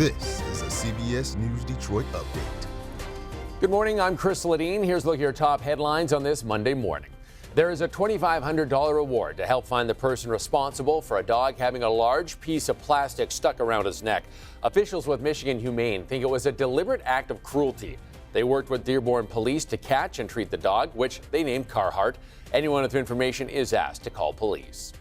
This is a CBS News Detroit update. Good morning, I'm Chris Ledeen. Here's a look at your top headlines on this Monday morning. There is a $2,500 reward to help find the person responsible for a dog having a large piece of plastic stuck around his neck. Officials with Michigan Humane think it was a deliberate act of cruelty. They worked with Dearborn Police to catch and treat the dog, which they named Carhartt. Anyone with information is asked to call police.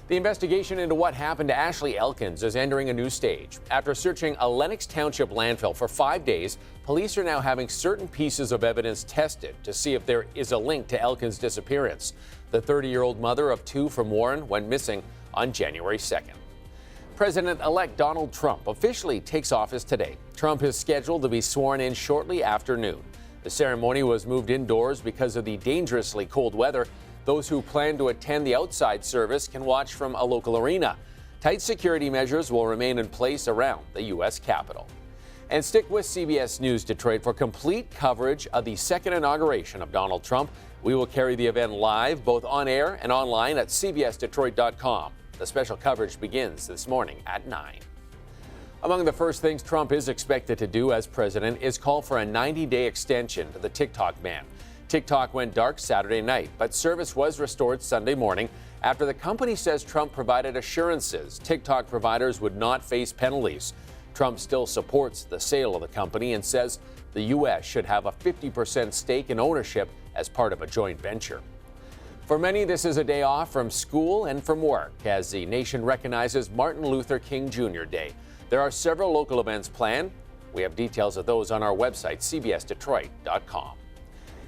The investigation into what happened to Ashley Elkins is entering a new stage. After searching a Lenox Township landfill for 5 days, police are now having certain pieces of evidence tested to see if there is a link to Elkins' disappearance. The 30-year-old mother of 2 from Warren went missing on January 2nd. President-elect Donald Trump officially takes office today. Trump is scheduled to be sworn in shortly after noon. The ceremony was moved indoors because of the dangerously cold weather. Those who plan to attend the outside service can watch from a local arena. Tight security measures will remain in place around the U.S. Capitol. And stick with CBS News Detroit for complete coverage of the second inauguration of Donald Trump. We will carry the event live, both on air and online at cbsdetroit.com. The special coverage begins this morning at 9. Among the first things Trump is expected to do as president is call for a 90-day extension to the TikTok ban. TikTok went dark Saturday night, but service was restored Sunday morning after the company says Trump provided assurances TikTok providers would not face penalties. Trump still supports the sale of the company and says the U.S. should have a 50% stake in ownership as part of a joint venture. For many, this is a day off from school and from work as the nation recognizes Martin Luther King Jr. Day. There are several local events planned. We have details of those on our website, cbsdetroit.com.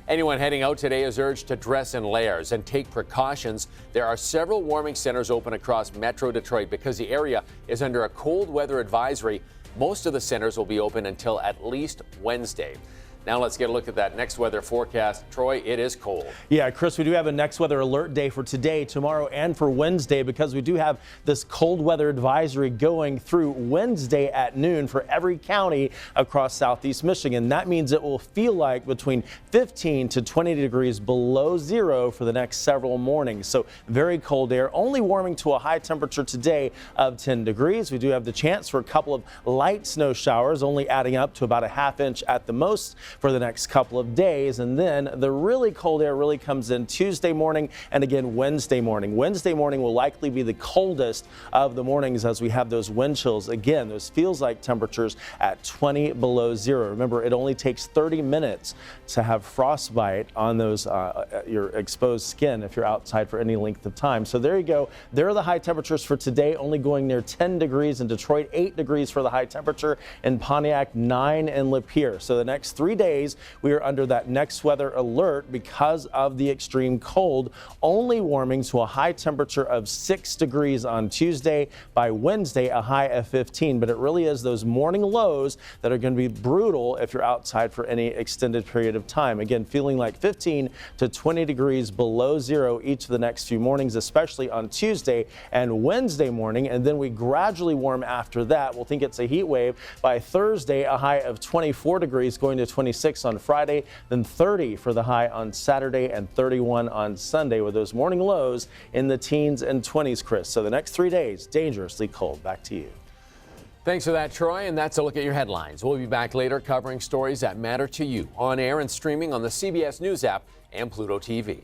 Anyone heading out today is urged to dress in layers and take precautions. There are several warming centers open across Metro Detroit because the area is under a cold weather advisory. Most of the centers will be open until at least Wednesday. Now let's get a look at that next weather forecast. Troy, it is cold. Yeah, Chris, we do have a next weather alert day for today, tomorrow, and for Wednesday because we do have this cold weather advisory going through Wednesday at noon for every county across southeast Michigan. That means it will feel like between 15 to 20 degrees below zero for the next several mornings. So very cold air, only warming to a high temperature today of 10 degrees. We do have the chance for a couple of light snow showers, only adding up to about a ½ inch at the most for the next couple of days. And then the really cold air really comes in Tuesday morning and again Wednesday morning. Wednesday morning will likely be the coldest of the mornings as we have those wind chills. Again, those feels like temperatures at 20 below zero. Remember, it only takes 30 minutes to have frostbite on those your exposed skin if you're outside for any length of time. So there you go. There are the high temperatures for today, only going near 10 degrees in Detroit, 8 degrees for the high temperature in Pontiac, 9 in Lapeer. So the next 3 days we are under that next weather alert because of the extreme cold, only warming to a high temperature of 6 degrees on Tuesday. By Wednesday, a high of 15. But it really is those morning lows that are going to be brutal if you're outside for any extended period of time. Again, feeling like 15 to 20 degrees below zero each of the next few mornings, especially on Tuesday and Wednesday morning. And then we gradually warm after that. We'll think it's a heat wave. By Thursday, a high of 24 degrees going to 26 on Friday, then 30 for the high on Saturday and 31 on Sunday with those morning lows in the teens and 20s, Chris. So the next 3 days, dangerously cold. Back to you. Thanks for that, Troy, and that's a look at your headlines. We'll be back later covering stories that matter to you on air and streaming on the CBS News app and Pluto TV.